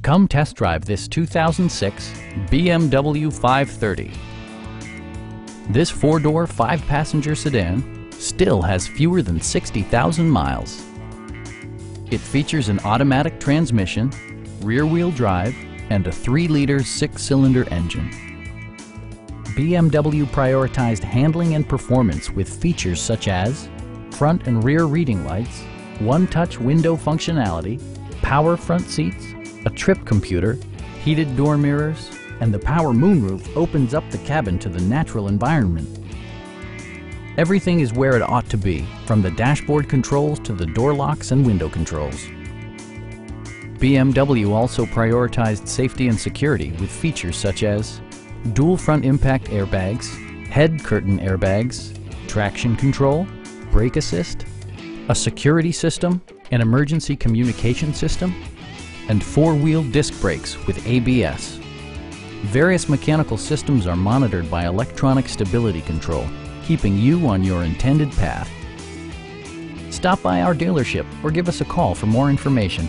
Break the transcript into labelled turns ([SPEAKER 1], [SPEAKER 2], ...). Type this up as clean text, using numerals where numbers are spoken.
[SPEAKER 1] Come test drive this 2006 BMW 530. This four-door, five-passenger sedan still has fewer than 60,000 miles. It features an automatic transmission, rear-wheel drive, and a 3-liter six-cylinder engine. BMW prioritized handling and performance with features such as front and rear reading lights, one-touch window functionality, power front seats, a trip computer, heated door mirrors, and the power moonroof opens up the cabin to the natural environment. Everything is where it ought to be, from the dashboard controls to the door locks and window controls. BMW also prioritized safety and security with features such as dual front impact airbags, head curtain airbags, traction control, brake assist, a security system, an emergency communication system, and four-wheel disc brakes with ABS. Various mechanical systems are monitored by electronic stability control, keeping you on your intended path. Stop by our dealership or give us a call for more information.